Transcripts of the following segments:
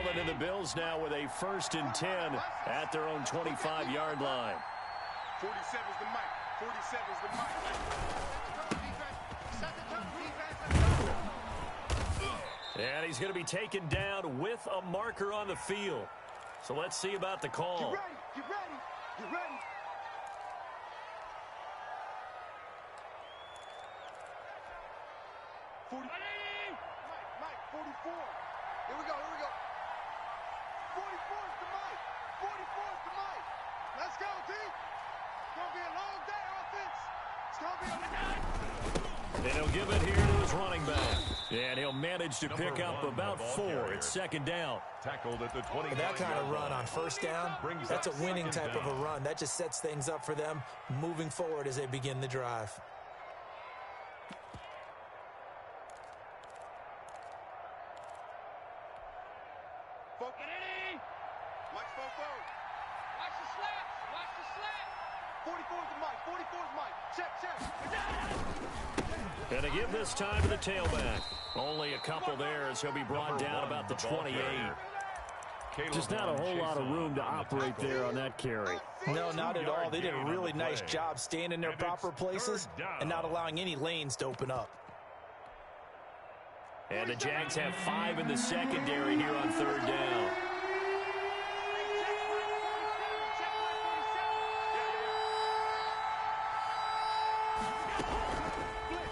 Allen and the Bills now with a 1st and 10 at their own 25-yard line. 47's the mic. 47's the mic. And he's going to be taken down with a marker on the field. So let's see about the call. Get ready. Get ready. Get ready. Mike, 44. Here we go. 44's the mic. 44's the mic. Let's go, T. It's going to be a long day, offense. It's going to be a long day. And he'll give it here to his running back. And he'll manage to pick up about 4. It's 2nd down. Tackled at the 20. That kind of run on 1st down, that's a winning type of a run. That just sets things up for them moving forward as they begin the drive. Mike's forward. Watch the slap. 44's the mic. 44's mic. Check. And to give this time to the tailback. Only a couple there as he'll be brought down about the 28. Just not a whole lot of room to operate there on that carry. No, not at all. They did a really nice job staying in their proper places and not allowing any lanes to open up. And the Jags have 5 in the secondary here on 3rd down.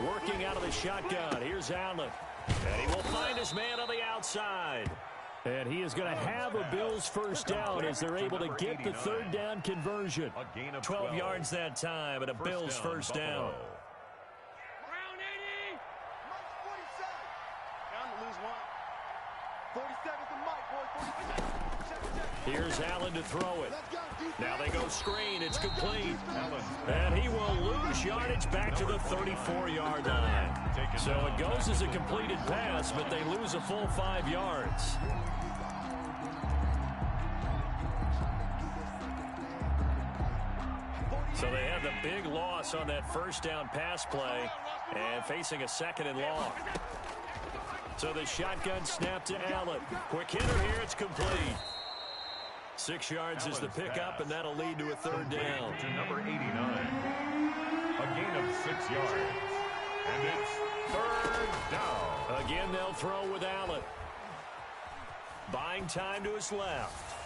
Working out of the shotgun. Here's Allen. And he will find his man on the outside. And he is going to have a Bills 1st down as they're able to get the 3rd down conversion. 12 yards that time and a Bills 1st down. Round 80. Mike's 47. Down to lose 1. 47's the mic, boy. 47. Check. Here's Allen to throw it. Now they go screen. It's complete. And he will lose yardage back to the 34-yard line. So it goes as a completed pass, but they lose a full 5 yards. So they have the big loss on that 1st down pass play and facing a 2nd and long. So the shotgun snap to Allen. Quick hitter here. It's complete. 6 yards is the pickup, and that'll lead to a 3rd down. To number 89. A gain of 6 yards. And it's 3rd down. Again, they'll throw with Allen. Buying time to his left.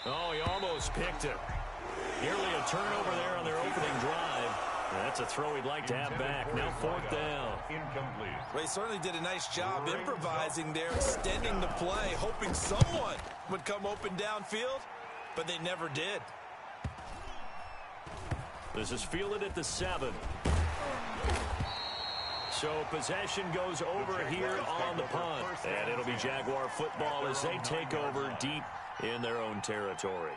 Oh, he almost picked it. Nearly a turnover there on their opening drive. That's a throw he'd like to have back. Now 4th down. Incomplete. Well, he certainly did a nice job improvising there, extending the play, hoping someone would come open downfield, but they never did. This is fielded at the 7. So possession goes over here on the punt. And it'll be Jaguar football as they take over deep in their own territory.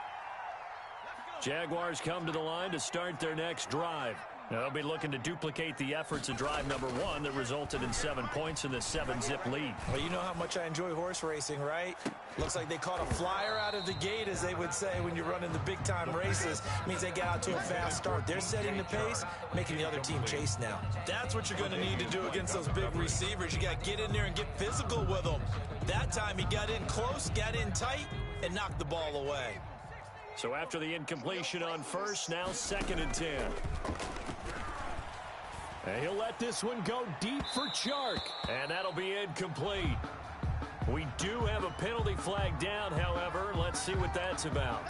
Jaguars come to the line to start their next drive. They'll be looking to duplicate the efforts of drive number 1 that resulted in 7 points in the 7-zip lead. Well, you know how much I enjoy horse racing, right? Looks like they caught a flyer out of the gate, as they would say when you're running the big-time races. Means they get out to a fast start. They're setting the pace, making the other team chase now. That's what you're going to need to do against those big receivers. You got to get in there and get physical with them. That time he got in close, got in tight, and knocked the ball away. So after the incompletion on 1st, now 2nd and 10. And he'll let this one go deep for Chark. And that'll be incomplete. We do have a penalty flag down, however. Let's see what that's about.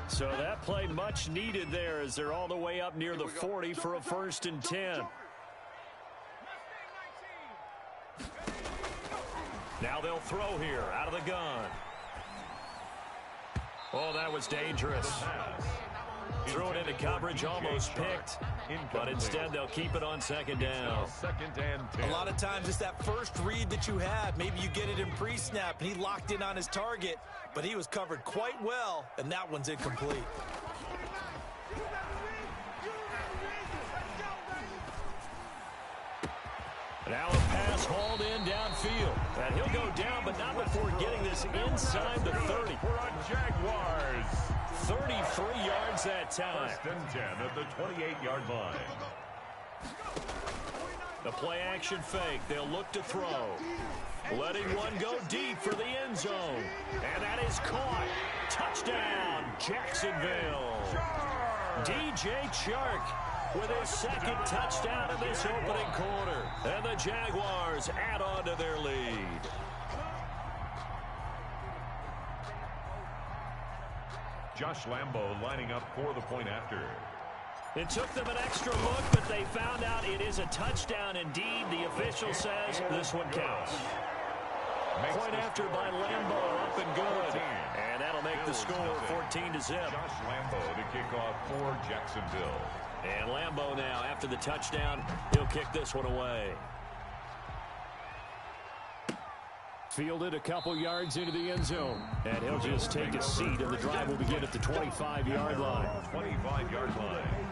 So that play much needed there as they're all the way up near the 40 for a 1st and 10. Now they'll throw here out of the gun. Oh, that was dangerous. Threw it into coverage, almost picked. But instead, they'll keep it on 2nd down. 2nd and 10. A lot of times it's that first read that you have. Maybe you get it in pre-snap, and he locked in on his target. But he was covered quite well, and that one's incomplete. Now a pass hauled in downfield. And he'll go down, but not before getting this inside the 30. For a Jaguars. 33 yards that time. First and 10 at the 28-yard line. The play action fake. They'll look to throw. Letting one go deep for the end zone. And that is caught. Touchdown, Jacksonville. DJ Chark with his second touchdown in this opening quarter. And the Jaguars add on to their lead. Josh Lambo lining up for the point after. It took them an extra look, but they found out it is a touchdown indeed. The official says this one counts. Point after by Lambo, up and good. And that'll make the score 14-0. Josh Lambo to kick off for Jacksonville. And Lambo now, after the touchdown, he'll kick this one away. Fielded a couple yards into the end zone. And he'll just take a seat, and the drive will begin at the 25-yard line. 25-yard line.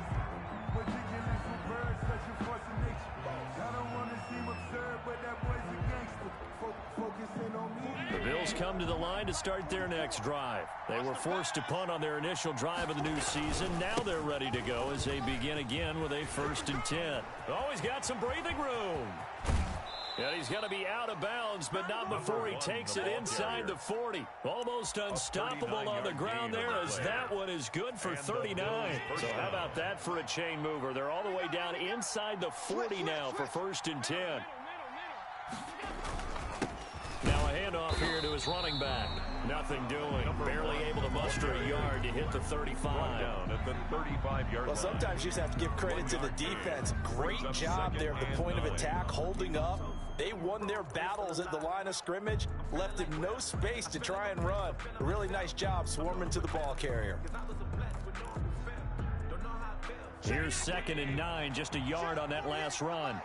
The Bills come to the line to start their next drive. They were forced to punt on their initial drive of the new season. Now they're ready to go as they begin again with a 1st and 10. Oh, he's got some breathing room. And he's going to be out of bounds, but not before he takes it inside the 40. Almost unstoppable on the ground there, as that one is good for 39. So how about that for a chain mover? They're all the way down inside the 40 now for 1st and 10. Now a handoff here to his running back. Nothing doing. Barely able to muster a yard to hit the 35. Down at the 35-yard line. Well, sometimes you just have to give credit to the defense. Great job there at the point of attack, holding up. They won their battles at the line of scrimmage, left him no space to try and run. A really nice job swarming to the ball carrier. Here's 2nd and 9, just a yard on that last run.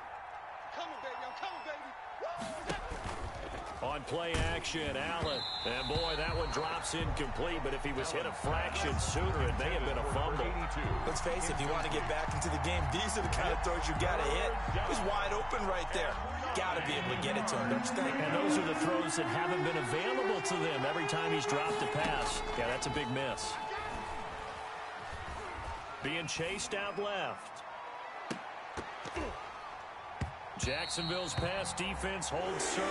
On play action, Allen. And boy, that one drops incomplete, but if he was hit a fraction sooner, it may have been a fumble. Let's face it, if you want to get back into the game, these are the kind of throws you got to hit. He's wide open right there. Got to be able to get it to him, don't you think? And those are the throws that haven't been available to them every time he's dropped a pass. Yeah, that's a big miss. Being chased out left. Jacksonville's pass defense holds serve.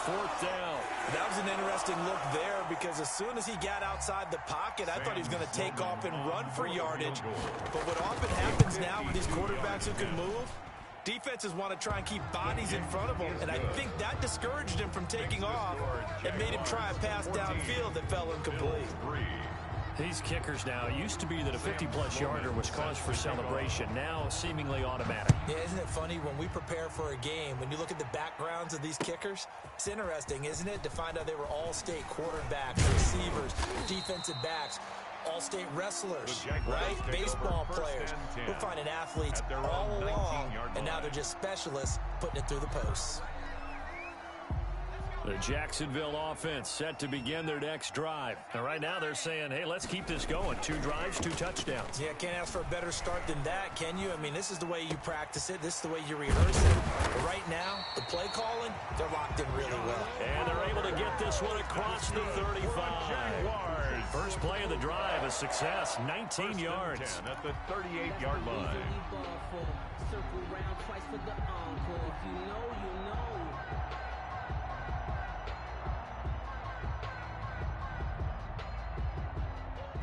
4th down. That was an interesting look there because as soon as he got outside the pocket, I thought he was going to take off and run for yardage. But what often happens now with these quarterbacks who can move, defenses want to try and keep bodies in front of them, and I think that discouraged him from taking off and made him try a pass downfield that fell incomplete. These kickers now, it used to be that a 50-plus yarder was cause for celebration. Now, seemingly automatic. Yeah, isn't it funny when we prepare for a game, when you look at the backgrounds of these kickers, it's interesting, isn't it, to find out they were all-state quarterbacks, receivers, defensive backs, all-state wrestlers, right? Baseball players. We're finding athletes all along, and now they're just specialists putting it through the posts. The Jacksonville offense set to begin their next drive. And right now they're saying, hey, let's keep this going. 2 drives, 2 touchdowns. Yeah, can't ask for a better start than that, can you? I mean, this is the way you practice it. This is the way you rehearse it. But right now, the play calling, they're locked in really well. And they're able to get this one across the 35. First play of the drive, a success, 19 yards. At the 38-yard line.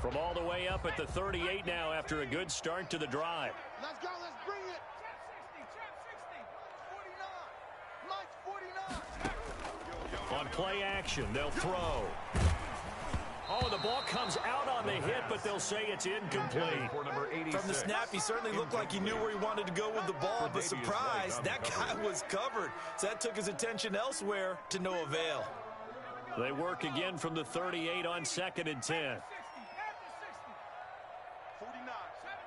From all the way up at the 38 now after a good start to the drive. Let's go, let's bring it. Trap 60, 49. Mike's 49. On play action, they'll throw. Oh, the ball comes out on the hit, but they'll say it's incomplete. From the snap, he certainly looked like he knew where he wanted to go with the ball, but surprise, that guy was covered. So that took his attention elsewhere to no avail. They work again from the 38 on 2nd and 10. 49. 70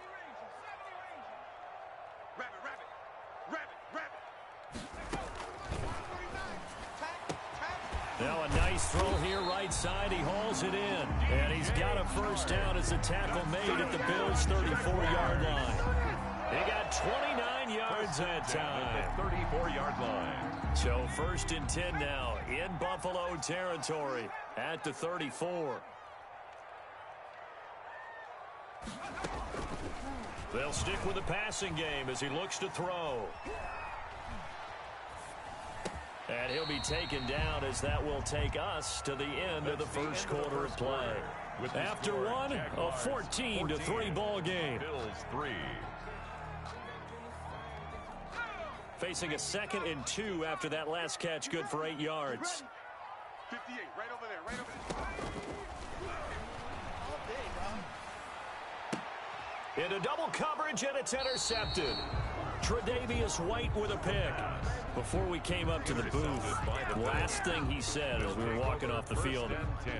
Now a nice throw here right side. He hauls it in. And he's got a first down as the tackle made at the Bills' 34-yard line. He got 29 yards that time. At the 34-yard line. So 1st and 10 now in Buffalo territory at the 34. They'll stick with the passing game as he looks to throw. And he'll be taken down as that will take us to the end of the first quarter of play. After one, a 14-3 ball game. Bills 3. Facing a 2nd and 2 after that last catch, good for 8 yards. 58, right over there, right over there. Into double coverage, and it's intercepted. Tre'Davious White with a pick. Before we came up to the booth, last thing he said as we were walking off the field,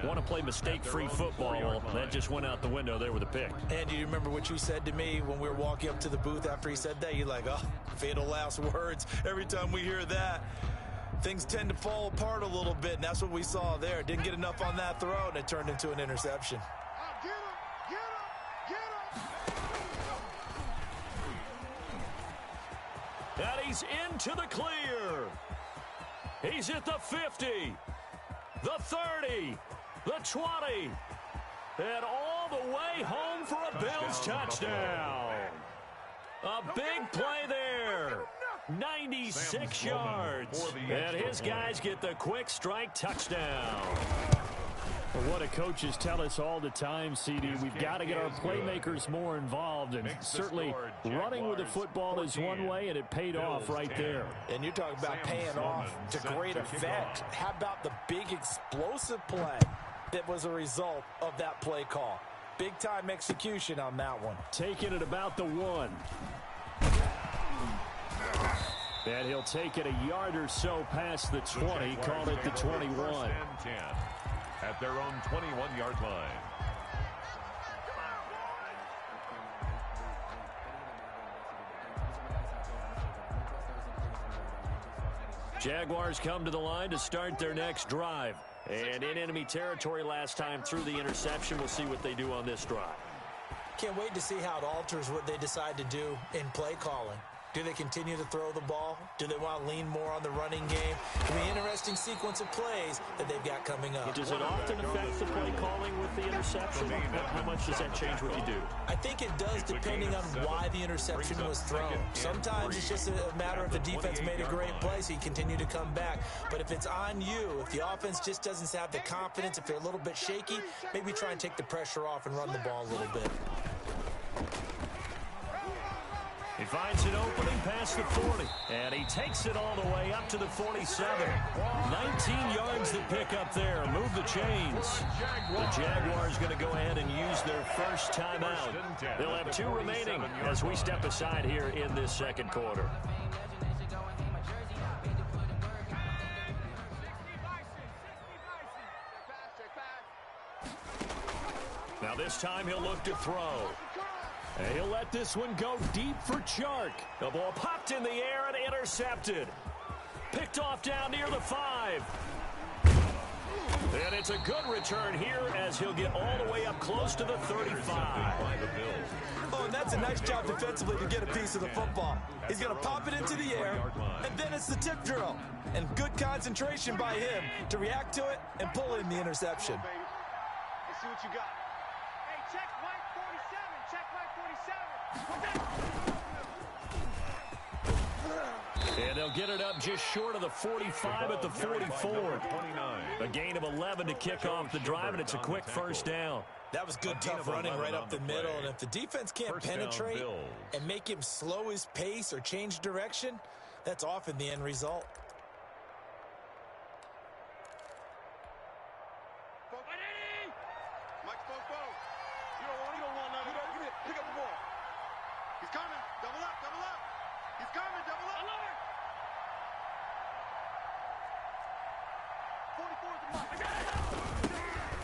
want to play mistake-free football. Well, that just went out the window there with a pick. And do you remember what you said to me when we were walking up to the booth after he said that? You're like, oh, fatal last words. Every time we hear that, things tend to fall apart a little bit, and that's what we saw there. Didn't get enough on that throw, and it turned into an interception. Get him, get him, get him. And he's into the clear. He's at the 50, the 30, the 20, and all the way home for a Bills touchdown. A big play there. 96 yards. And his guys get the quick strike touchdown. What do coaches tell us all the time, CD? We've got to get our playmakers more involved, and certainly running with the football is one way, and it paid off right there. And you're talking about paying off to great effect. How about the big explosive play that was a result of that play call? Big-time execution on that one. Taking it about the 1. And he'll take it a yard or so past the 20, called it the 21. At their own 21-yard line. Jaguars come to the line to start their next drive. And in enemy territory last time through the interception. We'll see what they do on this drive. Can't wait to see how it alters what they decide to do in play calling. Do they continue to throw the ball? Do they want to lean more on the running game? It'll be an interesting sequence of plays that they've got coming up. Does it often affect the play calling with the interception? How much does that change what you do? I think it does, depending on why the interception was thrown. Sometimes it's just a matter of the defense made a great play, so you continue to come back. But if it's on you, if the offense just doesn't have the confidence, if they're a little bit shaky, maybe try and take the pressure off and run the ball a little bit. He finds an opening past the 40, and he takes it all the way up to the 47. 19 yards to pick up there. Move the chains. The Jaguars going to go ahead and use their first timeout. They'll have 2 remaining as we step aside here in this second quarter. Now this time he'll look to throw. And he'll let this one go deep for Chark. The ball popped in the air and intercepted. Picked off down near the 5. And it's a good return here as he'll get all the way up close to the 35. Oh, and that's a nice job defensively to get a piece of the football. He's going to pop it into the air, and then it's the tip drill. And good concentration by him to react to it and pull in the interception. Let's see what you got. Hey, check white 47. Check white 47. And they'll get it up just short of the 45 at the 44. A gain of 11 to kick off the drive, and it's a quick first down. That was good, tough running right up the middle. And if the defense can't penetrate and make him slow his pace or change direction, that's often the end result.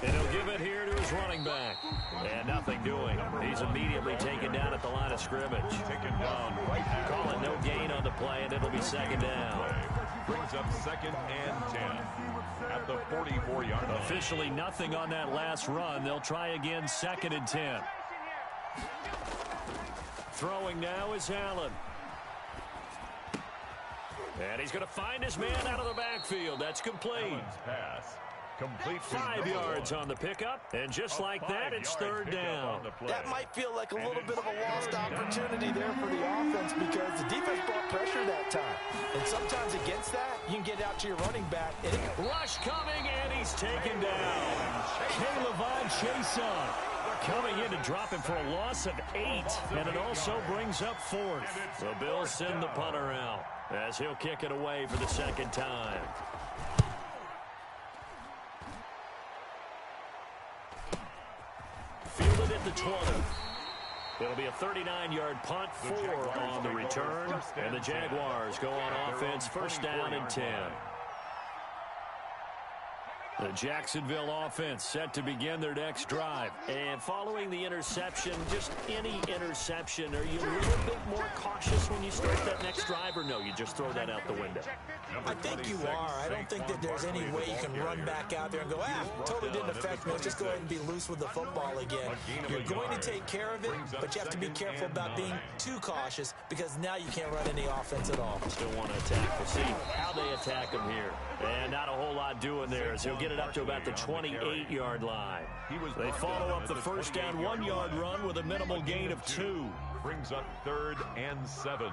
And he'll give it here to his running back. And nothing doing. He's immediately taken down at the line of scrimmage. Calling no gain on the play, and it'll be second down. Brings up 2nd and 10 at the 44-yard line. Officially nothing on that last run. They'll try again 2nd and 10. Throwing now is Allen. And he's going to find his man out of the backfield. That's complete. Allen's pass. Complete. 5 yards on the pickup, and just like that, it's third down. That might feel like a little bit of a lost opportunity there for the offense because the defense brought pressure that time. And sometimes against that, you can get out to your running back. Rush coming, and he's taken down. Caleb Chason coming in to drop him for a loss of 8, and it also brings up 4th. The Bills send the punter out as he'll kick it away for the second time. Fielded at the 20. It'll be a 39-yard punt, 4 on the return, and the Jaguars go on offense, first down and 10. The Jacksonville offense set to begin their next drive. And following the interception, just any interception, are you a little bit more cautious when you start that next drive, or no, you just throw that out the window? I think you are. I don't think that there's any way you can run back out there and go, totally didn't affect me. Let's just go ahead and be loose with the football again. You're going to take care of it, but you have to be careful about being too cautious because now you can't run any offense at all. Still want to attack. We'll see how they attack him here. And not a whole lot doing there as he'll get it up to about the 28-yard line. They follow up the first down 1-yard run with a minimal gain of 2. Brings up 3rd and 7.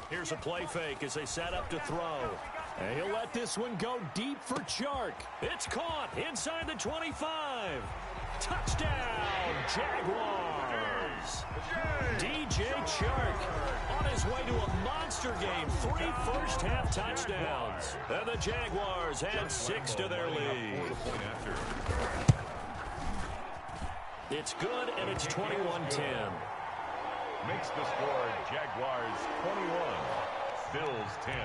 Here's a play fake as they set up to throw. And he'll let this one go deep for Chark. It's caught inside the 25. Touchdown, Jaguars. DJ Chark on his way to a monster game. 3 first-half touchdowns. And the Jaguars add 6 to their lead. It's good, and it's 21-10. Makes the score Jaguars 21, Bills 10.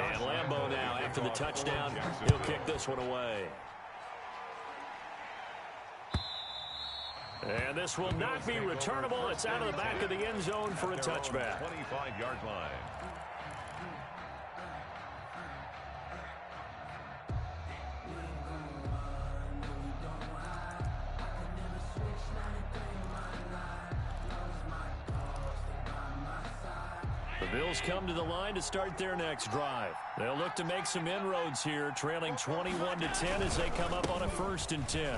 And Lambeau now, after the touchdown, he'll kick this one away. And this will not be returnable. It's out of the back of the end zone for a touchback. 25-yard line. The Bills come to the line to start their next drive. They'll look to make some inroads here, trailing 21-10 as they come up on a 1st and 10.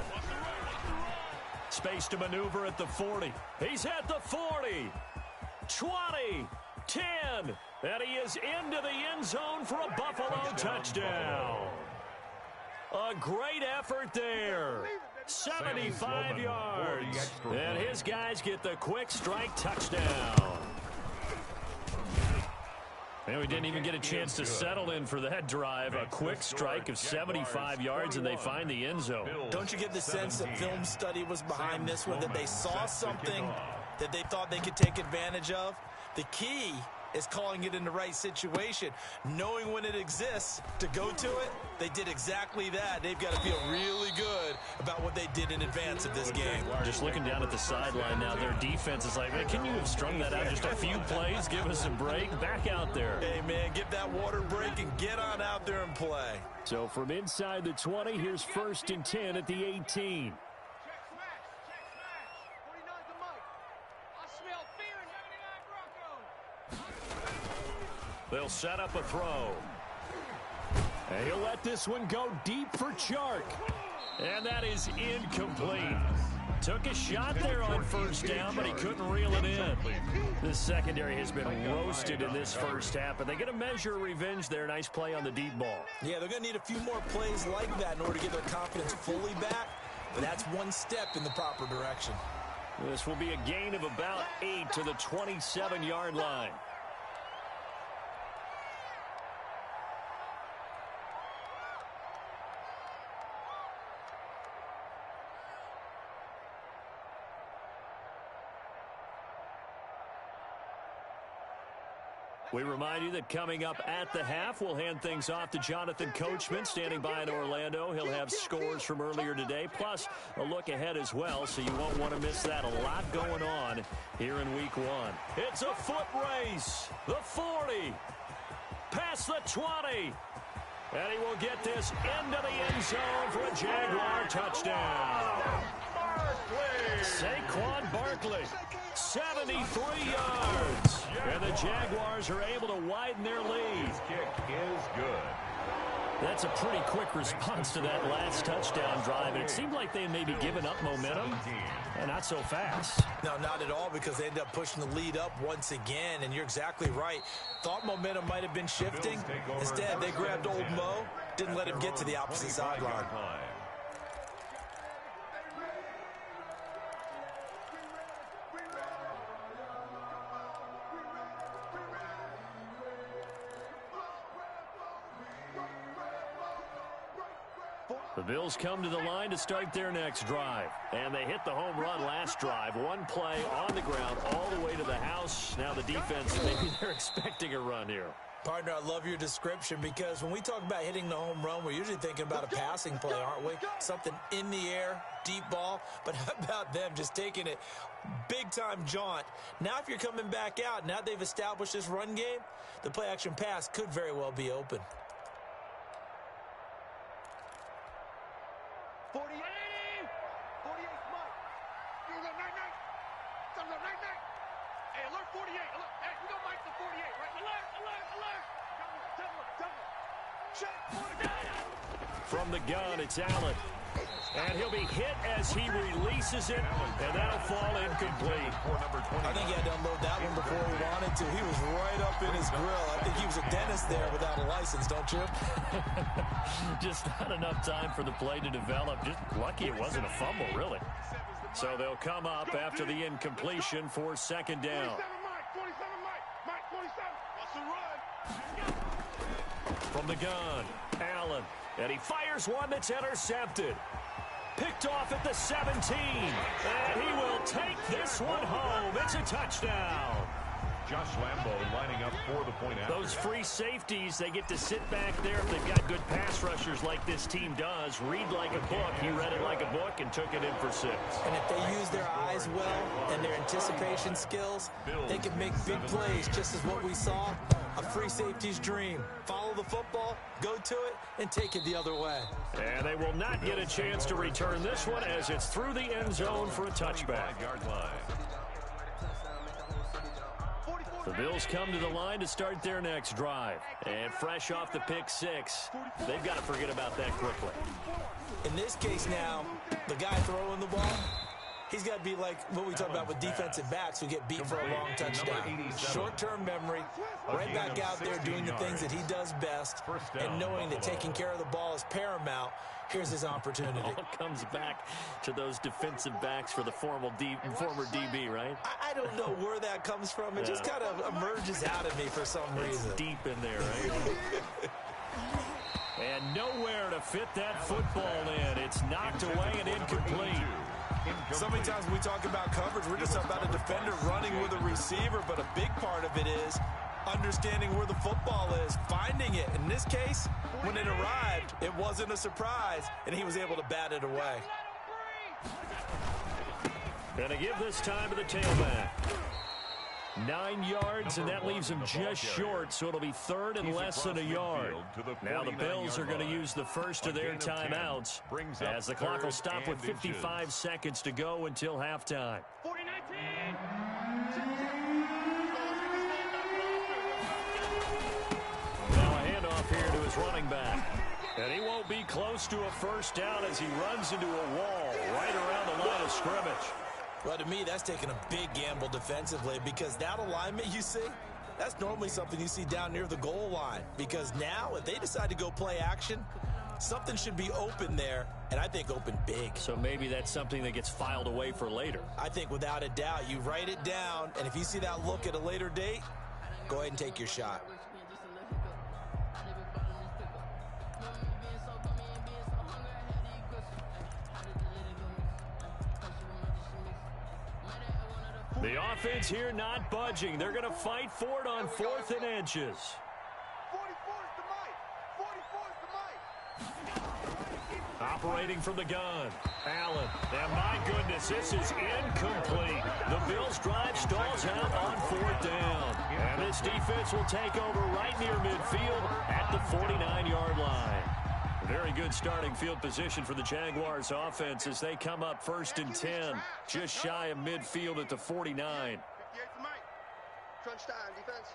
Space to maneuver at the 40. He's at the 40. 20. 10. And he is into the end zone for a Buffalo touchdown. A great effort there. 75 yards. And his guys get the quick strike touchdown. And we didn't even get a chance to settle in for that drive. A quick strike of 75 yards, and they find the end zone. Don't you get the sense that film study was behind this one, that they saw something that they thought they could take advantage of? The key is calling it in the right situation. Knowing when it exists to go to it, they did exactly that. They've got to feel really good about what they did in advance of this game. Just looking down at the sideline now, their defense is like, man, can you have strung that out just a few plays? Give us a break. Back out there. Hey, man, get that water break and get on out there and play. So from inside the 20, here's 1st and 10 at the 18. They'll set up a throw. And he'll let this one go deep for Chark. And that is incomplete. Took a shot there on 1st down, but he couldn't reel it in. This secondary has been roasted in this first half, but they get a measure of revenge there. Nice play on the deep ball. Yeah, they're going to need a few more plays like that in order to get their confidence fully back. But that's one step in the proper direction. This will be a gain of about 8 to the 27-yard line. We remind you that coming up at the half, we'll hand things off to Jonathan Coachman, standing by in Orlando. He'll have scores from earlier today, plus a look ahead as well, so you won't want to miss that. A lot going on here in Week 1. It's a foot race. The 40. Past the 20. And he will get this into the end zone for a Jaguar touchdown. Saquon Barkley, 73 yards. And the Jaguars are able to widen their lead. His kick is good. That's a pretty quick response to that last touchdown drive. And it seemed like they may be giving up momentum. And not so fast. No, not at all, because they ended up pushing the lead up once again. And you're exactly right. Thought momentum might have been shifting. Instead, they grabbed old Mo, didn't let him get to the opposite sideline. The Bills come to the line to start their next drive. And they hit the home run last drive. One play on the ground all the way to the house. Now the defense, maybe they're expecting a run here. Partner, I love your description, because when we talk about hitting the home run, we're usually thinking about a passing play, aren't we? Something in the air, deep ball. But how about them just taking it big-time jaunt? Now if you're coming back out, now they've established this run game, the play-action pass could very well be open. 48, 48, Mike. You go night. Thumbs up, night. Hey, alert 48. Alert. Hey, we got Mike to 48, right? Alert. Tell him. Check. From the gun, it's Allen. And he'll be hit as he releases it, and that'll fall incomplete. I think he had to unload that one before he wanted to. He was right up in his grill. I think he was a dentist there without a license, don't you? Just not enough time for the play to develop. Just lucky it wasn't a fumble, really. So they'll come up after the incompletion for second down. 27 Mike, 27. That's a run. From the gun, Allen. And he fires one that's intercepted. Picked off at the 17. And he will take this one home. It's a touchdown. Josh Lambo lining up for the point after. Those free safeties, they get to sit back there if they've got good pass rushers like this team does. Read like a book. He read it like a book and took it in for 6. And if they use their eyes well and their anticipation skills, they can make big plays, just as what we saw. A free safety's dream. Follow the football, go to it, and take it the other way. And they will not get a chance to return this one as it's through the end zone for a touchback. 25-yard line. The Bills come to the line to start their next drive. And fresh off the pick 6, they've got to forget about that quickly. In this case now, the guy throwing the ball, he's got to be like what we talk about with defensive backs who get beat for a long touchdown. Short-term memory, right back out there doing the things that he does best, and knowing that taking care of the ball is paramount. Here's his opportunity. It all comes back to those defensive backs for the former DB, right? I don't know where that comes from. It just kind of emerges out of me for some reason. It's deep in there, right? And nowhere to fit that football in. It's knocked away and incomplete. So many times when we talk about coverage, we're just about a defender running with a receiver, but a big part of it is understanding where the football is, finding it. In this case, when it arrived, it wasn't a surprise, and he was able to bat it away. Gonna give this time to the tailback. 9 yards, and that leaves him just short, so it'll be third and less than a yard. Now the Bills are going to use the first of their timeouts as the clock will stop with 55 seconds to go until halftime. 40-19. Now a handoff here to his running back. And he won't be close to a first down as he runs into a wall right around the line of scrimmage. Well, to me, that's taking a big gamble defensively, because that alignment you see, that's normally something you see down near the goal line. Because now, if they decide to go play action, something should be open there, and I think open big. So maybe that's something that gets filed away for later. I think without a doubt, you write it down, and if you see that look at a later date, go ahead and take your shot. The offense here not budging. They're going to fight for it on 4th and inches. 44's the Mike. 44's the Mike. Operating from the gun. Allen. And my goodness, this is incomplete. The Bills' drive stalls out on 4th down. And this defense will take over right near midfield at the 49-yard line. Very good starting field position for the Jaguars offense as they come up 1st and 10, just shy of midfield at the 49. 58's the mic. Crunch time, defense.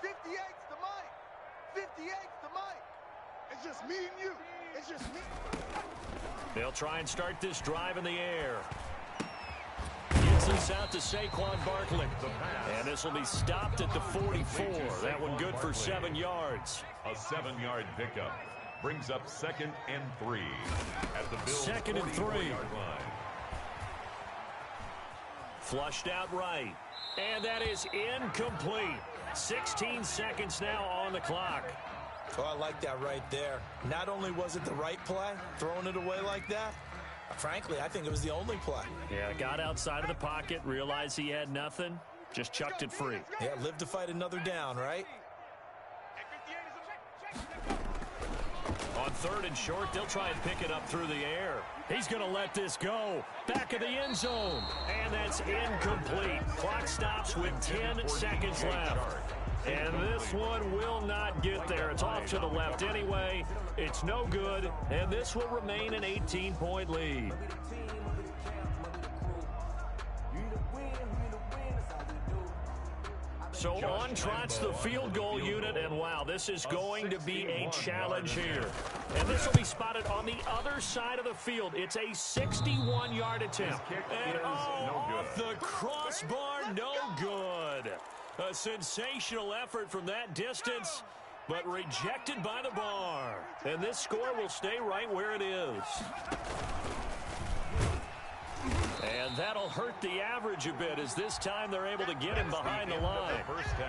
58's the mic. 58's the mic. It's just me and you. It's just me. They'll try and start this drive in the air. Gets this out to Saquon Barkley. And this will be stopped at the 44. That one good for 7 yards. A 7-yard pickup brings up 2nd and 3 at the Bills' 2nd and 3. 44-yard line. Flushed out right. And that is incomplete. 16 seconds now on the clock. Oh, I like that right there. Not only was it the right play, throwing it away like that, frankly, I think it was the only play. Yeah, got outside of the pocket, realized he had nothing, just chucked it free. Yeah, live to fight another down, right? On 3rd and short, they'll try and pick it up through the air. He's going to let this go. Back of the end zone. And that's incomplete. Clock stops with 10 seconds left. And this one will not get there. It's off to the left anyway. It's no good. And this will remain an 18-point lead. So on trots the field goal unit, and wow, this is going to be a challenge here. And this will be spotted on the other side of the field. It's a 61-yard attempt. And off the crossbar, no good. A sensational effort from that distance, but rejected by the bar. And this score will stay right where it is. And that'll hurt the average a bit as this time they're able to get him behind the line.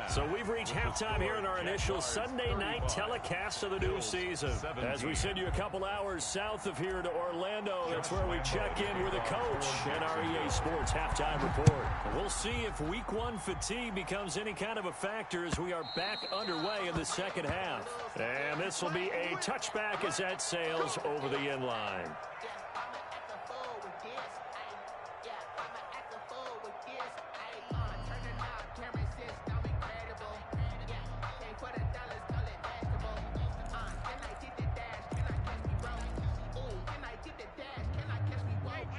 So we've reached halftime here in our initial Sunday night telecast of the new season. As we send you a couple hours south of here to Orlando, that's where we check in with the coach and our EA Sports halftime report. We'll see if week 1 fatigue becomes any kind of a factor as we are back underway in the second half. And this will be a touchback as that sails over the end line.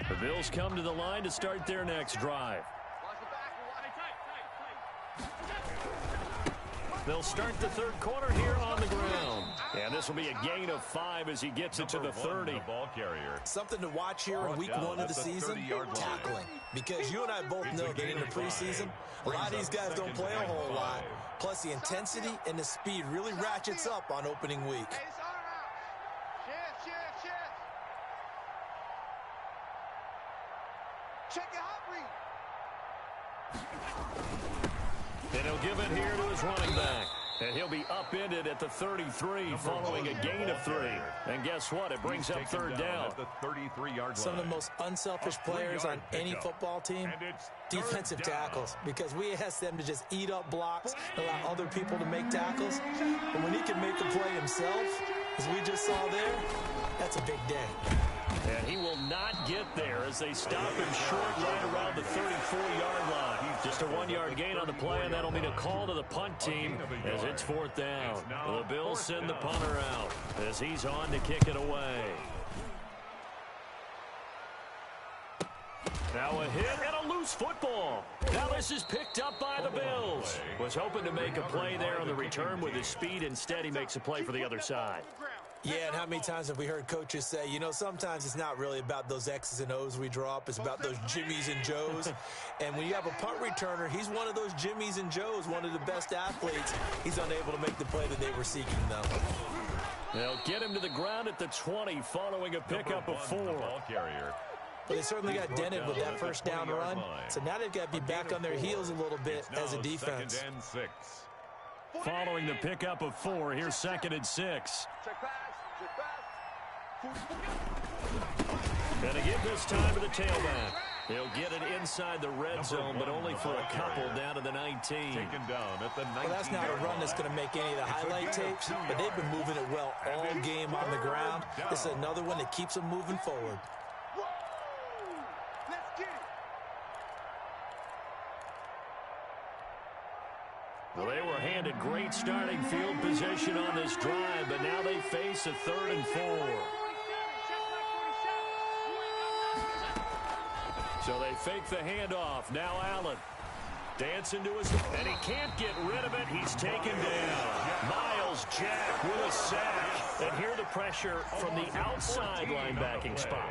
The Bills come to the line to start their next drive. They'll start the 3rd quarter here on the ground. And this will be a gain of 5 as he gets it to the 30. Something to watch here in week 1 of the season, tackling. Because you and I both know that in the preseason, a lot of these guys don't play a whole lot. Plus, the intensity and the speed really ratchets up on opening week. Check your hot read. And he'll give it here to his running back. And he'll be upended at the 33 following a gain of 3. And guess what? It brings up 3rd down. Some of the most unselfish players on any football team, defensive tackles. Because we ask them to just eat up blocks, allow other people to make tackles. But when he can make the play himself, as we just saw there, that's a big day. And he will not get there as they stop him short right around the 34-yard line. Just a 1-yard gain on the play, and that'll mean a call to the punt team as it's 4th down. The Bills send the punter out as he's on to kick it away. Now a hit and a loose football. Now this is picked up by the Bills. Was hoping to make a play there on the return with his speed. Instead, he makes a play for the other side. Yeah, and how many times have we heard coaches say, you know, sometimes it's not really about those X's and O's we draw up. It's about those Jimmies and Joes. And when you have a punt returner, he's one of those Jimmies and Joes, one of the best athletes. He's unable to make the play that they were seeking, though. They'll get him to the ground at the 20 following a pickup of 4. But they certainly got dented with that first down run. So now they've got to be back on their heels a little bit as a defense. Following the pickup of 4, here's 2nd and 6. And again this time to the tailback. He'll get it inside the red zone, but only for a couple down to the 19. Well, that's not a run that's going to make any of the highlight tapes, but they've been moving it well all game on the ground. This is another one that keeps them moving forward. get it. Well, they were handed great starting field position on this drive, but now they face a 3rd and 4. So they fake the handoff. Now Allen dancing to his, and he can't get rid of it. He's taken down. Miles Jack with a sack. And here the pressure from the outside linebacking spot.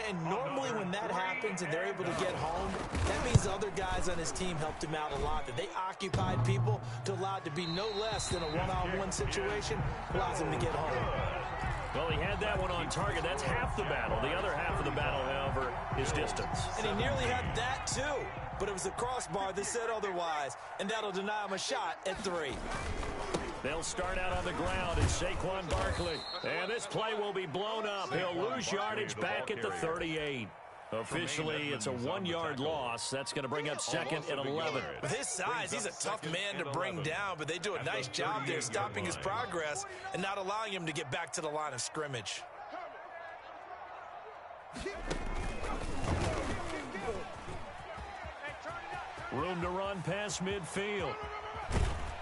And normally when that happens and they're able to get home, that means the other guys on his team helped him out a lot. That they occupied people to allow it to be no less than a one-on-one situation, allows him to get home. Well, he had that one on target. That's half the battle. The other half of the battle, however, is distance. And he nearly had that, too. But it was the crossbar that said otherwise, and that'll deny him a shot at 3. They'll start out on the ground as Saquon Barkley. And this play will be blown up. He'll lose yardage back at the 38. Officially, it's a 1-yard loss. That's going to bring up 2nd and 11. With his size, he's a tough man to bring down, but they do a nice job there stopping his progress and not allowing him to get back to the line of scrimmage. Room to run past midfield.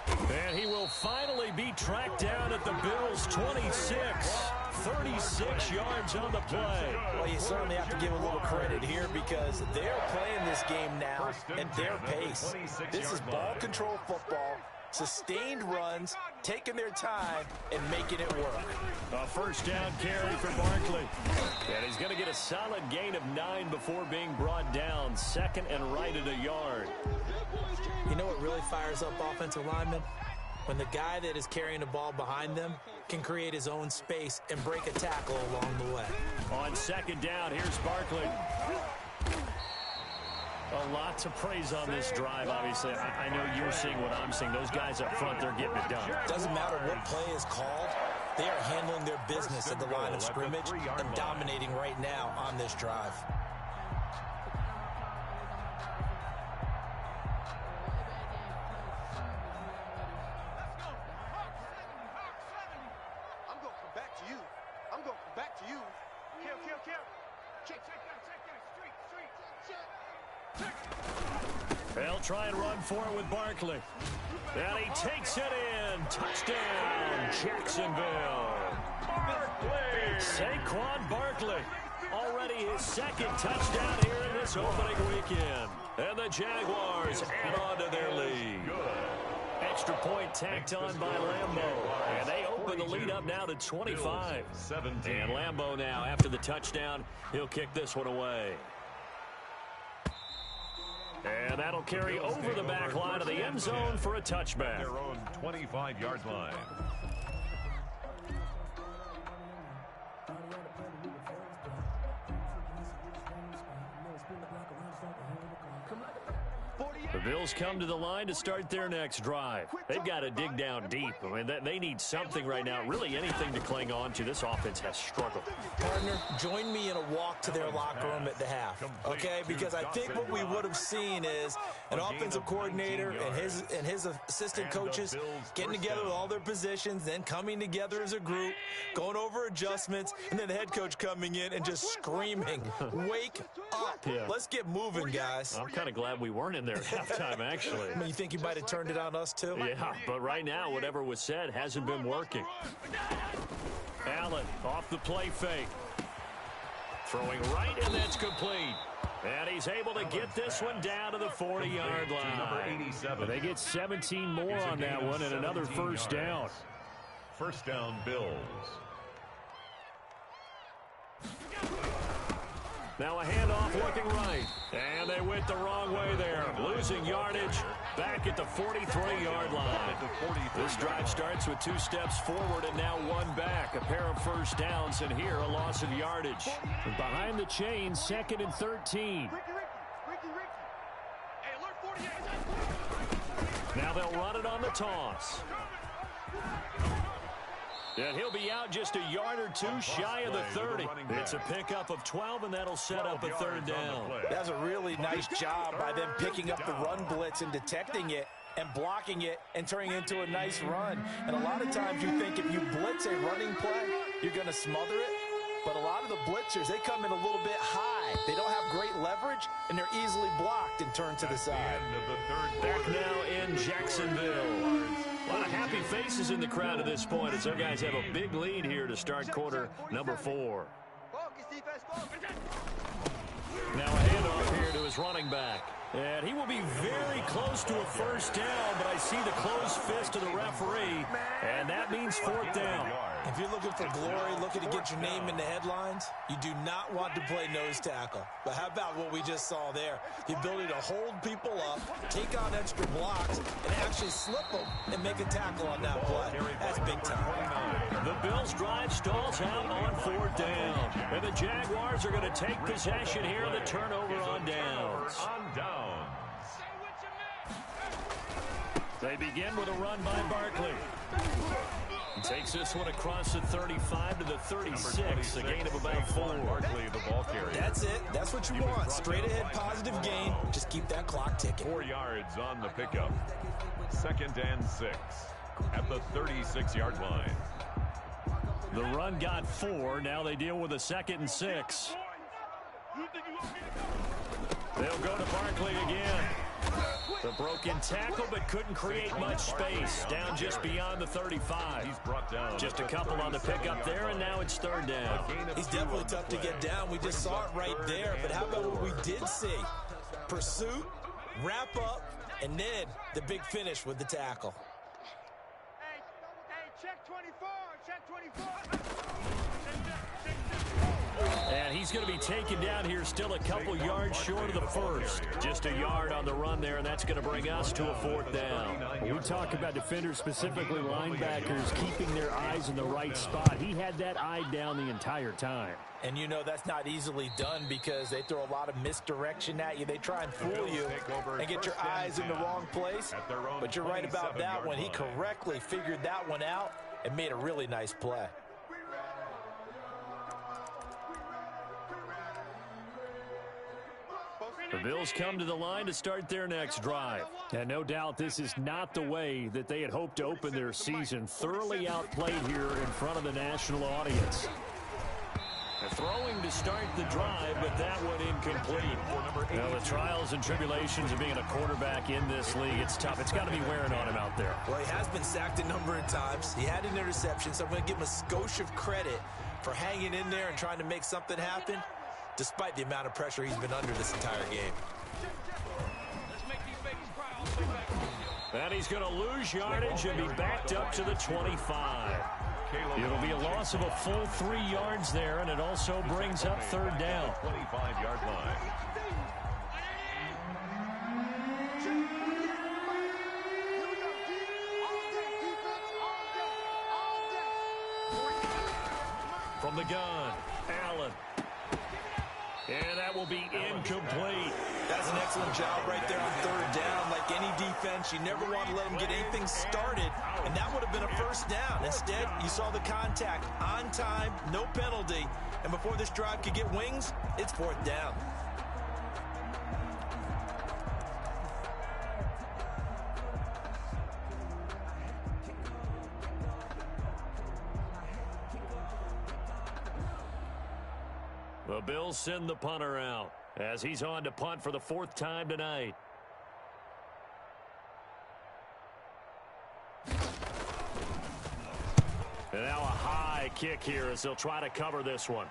And he will finally be tracked down at the Bills' 26. 36 yards on the play. Well, you certainly have to give a little credit here because they're playing this game now at their pace. This is ball control football, sustained runs, taking their time, and making it work. A first down carry for Barkley. And he's going to get a solid gain of 9 before being brought down. 2nd and right at a yard. You know what really fires up offensive linemen? When the guy that is carrying the ball behind them can create his own space and break a tackle along the way. On 2nd down, here's Barkley. A lot to praise on this drive, obviously. I know you're seeing what I'm seeing. Those guys up front, they're getting it done. Doesn't matter what play is called. They are handling their business at the line of scrimmage and dominating right now on this drive. They'll try and run for it with Barkley. And he takes it in. Touchdown, Jacksonville. Barkley. Saquon Barkley. Already his 2nd touchdown here in this opening weekend. And the Jaguars add on to their lead. Extra point tacked on by Lambeau. And they open the lead up now to 25. And Lambeau now, after the touchdown, he'll kick this one away. And that'll carry over the back line of the end zone for a touchback. Their own 25-yard line. The Bills come to the line to start their next drive. They've got to dig down deep. I mean, they need something right now, really anything to cling on to. This offense has struggled. Partner, join me in a walk to their locker room at the half, okay? Because I think what we would have seen is an offensive coordinator and his assistant coaches getting together with all their positions, then coming together as a group, going over adjustments, and then the head coach coming in and just screaming, wake up. Yeah. Let's get moving, guys. I'm kind of glad we weren't in there at halftime, actually. I mean, you think you might have turned it on us, too? Yeah, but right now, whatever was said hasn't been working. Allen off the play fake. Throwing right, and that's complete. And he's able to get this one down to the 40-yard line. Number 87. They get 17 more on that one and another first down. First down, Bills. Now a handoff looking right. And they went the wrong way there. Losing yardage back at the 43-yard line. This drive starts with 2 steps forward and now 1 back. A pair of first downs and here a loss of yardage. Behind the chains, 2nd and 13. Now they'll run it on the toss. And he'll be out just a yard or 2 shy of the 30. It's a pickup of 12, and that'll set up a 3rd down. That's a really nice job by them picking up the run blitz and detecting it and blocking it and turning it into a nice run. And a lot of times you think if you blitz a running play, you're going to smother it. But a lot of the blitzers, they come in a little bit high. They don't have great leverage, and they're easily blocked and turned to the side. Back now in Jacksonville. A lot of happy faces in the crowd at this point as their guys have a big lead here to start quarter number 4. Now a handoff here to his running back. And he will be very close to a first down, but I see the closed fist of the referee, and that means 4th down. If you're looking for glory, looking to get your name in the headlines, you do not want to play nose tackle. But how about what we just saw there? The ability to hold people up, take on extra blocks, and actually slip them and make a tackle on that play. That's big time. The Bills' drive stalls out on 4th down. And the Jaguars are going to take possession here, the turnover on downs. They begin with a run by Barkley. He takes this one across the 35 to the 36, a gain of about 4. Barkley, the ball carrier. That's it. That's what you want. Straight ahead, positive gain. Just keep that clock ticking. 4 yards on the pickup. 2nd and 6 at the 36-yard line. The run got 4. Now they deal with a 2nd and 6. They'll go to Barkley again. The broken tackle, but couldn't create much space. Down just beyond the 35. He's brought down. Just a couple on the pickup there, and now it's 3rd down. He's definitely tough to get down. We just saw it right there. But how about what we did see? Pursuit, wrap up, and then the big finish with the tackle. Hey, check 24, check 24. And he's going to be taken down here still a couple yards short of the first. Just a yard on the run there, and that's going to bring us to a 4th down. When we talk about defenders, specifically linebackers, keeping their eyes in the right spot, he had that eye down the entire time. And you know that's not easily done because they throw a lot of misdirection at you. They try and fool you and get your eyes in the wrong place. But you're right about that one. He correctly figured that one out and made a really nice play. The Bills come to the line to start their next drive. And no doubt this is not the way that they had hoped to open their season. Thoroughly outplayed here in front of the national audience. Throwing to start the drive, but that one incomplete. Now, the trials and tribulations of being a quarterback in this league, it's tough. It's got to be wearing on him out there. Well, he has been sacked a number of times. He had an interception, so I'm going to give him a skosh of credit for hanging in there and trying to make something happen, despite the amount of pressure he's been under this entire game. And he's going to lose yardage and be backed up to the 25. It'll be a loss of a full 3 yards there, and it also brings up 3rd down. 25-yard line. From the gun, Allen. And that will be incomplete. That's an excellent job right there on 3rd down. Like any defense, you never want to let them get anything started, and that would have been a 1st down. Instead, you saw the contact on time, no penalty, and before this drive could get wings, it's 4th down. The Bills send the punter out as he's on to punt for the 4th time tonight. And now a high kick here as they'll try to cover this one.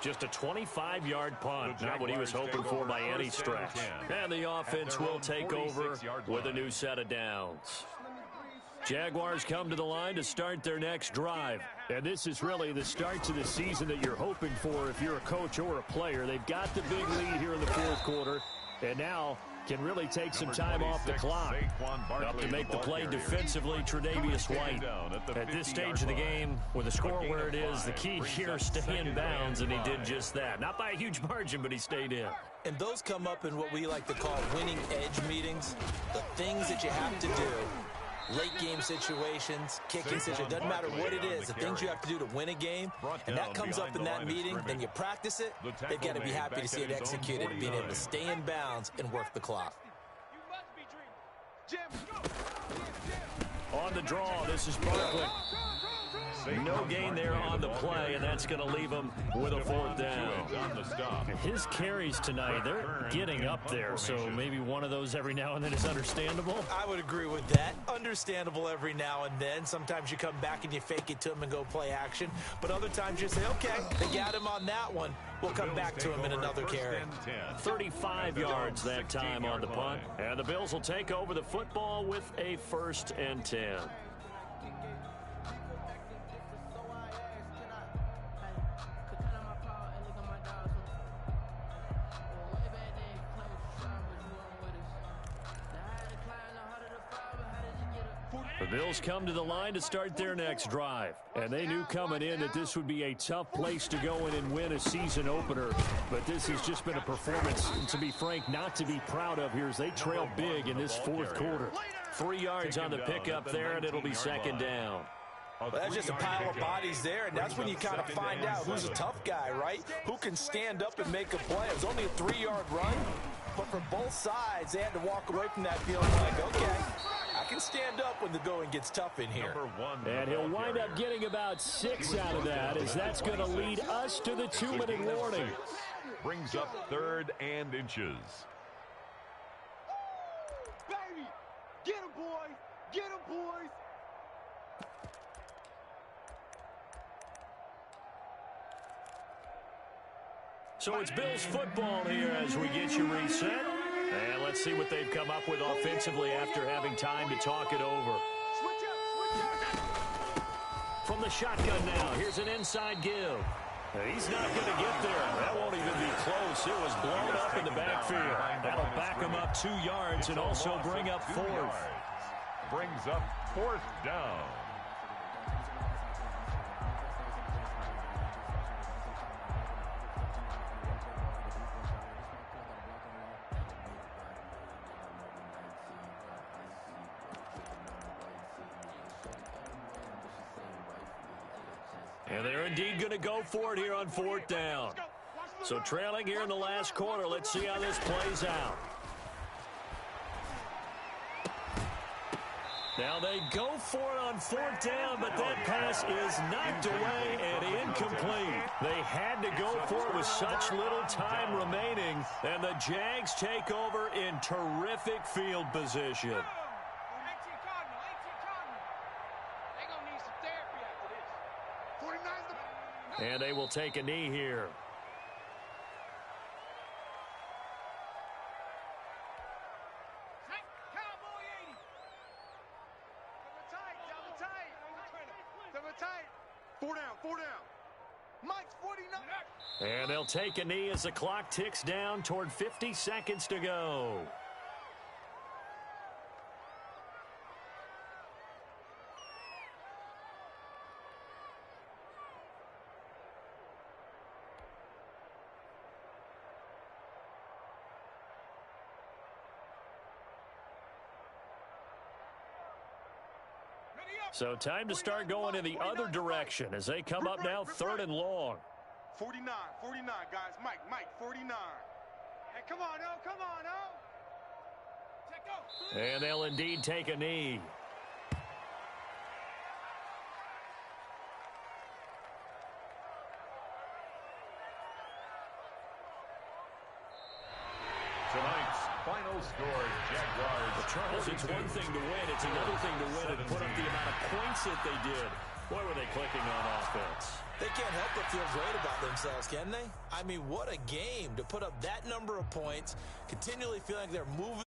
Just a 25-yard punt, not what he was hoping for by any stretch. And the offense will take over with a new set of downs. Jaguars come to the line to start their next drive. And this is really the start to the season that you're hoping for if you're a coach or a player. They've got the big lead here in the 4th quarter, and now can really take some time off the clock. Up to make the play defensively, Tre'Davious White. At this stage of the game, with the score where it is, the key here is stay in bounds, and he did just that. Not by a huge margin, but he stayed in. And those come up in what we like to call winning edge meetings. The things that you have to do. Late game situations, kicking situations, doesn't matter what it is, the things you have to do to win a game, and that comes up in that meeting, then you practice it, they've got to be happy to see it executed and being able to stay in bounds and work the clock. On the draw, this is Barkley. No gain there on the play, and that's going to leave him with a fourth down. His carries tonight, they're getting up there, so maybe one of those every now and then is understandable. I would agree with that. Understandable every now and then. Sometimes you come back and you fake it to him and go play action. But other times you say, okay, they got him on that one. We'll come back to him in another carry. 35 yards that time on the punt. And the Bills will take over the football with a 1st and 10. The Bills come to the line to start their next drive. And they knew coming in that this would be a tough place to go in and win a season opener. But this has just been a performance, to be frank, not to be proud of here as they trail big in this 4th quarter. 3 yards on the pickup there, and it'll be 2nd down. Well, that's just a pile of bodies there, and that's when you kind of find out who's a tough guy, right? Who can stand up and make a play. It was only a 3-yard run, but for both sides, they had to walk away from that feeling like, okay, I can stand up when the going gets tough in here. And he'll wind up getting about 6 out of that, as that's going to lead us to the 2-minute warning. Brings up 3rd and inches. Baby, get him, boys. Get him, boys. So it's Bills football here as we get you reset. And let's see what they've come up with offensively after having time to talk it over. Switch up. From the shotgun now, here's an inside give. He's not going to get there. That won't even be close. It was blown up in the backfield. That'll back him up 2 yards and also bring up 4th. Brings up 4th down. And they're indeed going to go for it here on 4th down. So trailing here in the last quarter. Let's see how this plays out. Now they go for it on 4th down, but that pass is knocked away and incomplete. They had to go for it with such little time remaining, and the Jags take over in terrific field position. And they will take a knee here. Four down. Mike's 49. And they'll take a knee as the clock ticks down toward 50 seconds to go. So time to start going in the other direction as they come up now 3rd and long. 49, guys. Mike, 49. Hey, come on, oh. Check go. And they'll indeed take a knee. Tonight's final score, Jaguars. Well, Charles, it's one thing to win. It's another thing to win and put up the amount of points that they did. Boy, were they clicking on offense. They can't help but feel great about themselves, can they? I mean, what a game to put up that number of points, continually feeling like they're moving.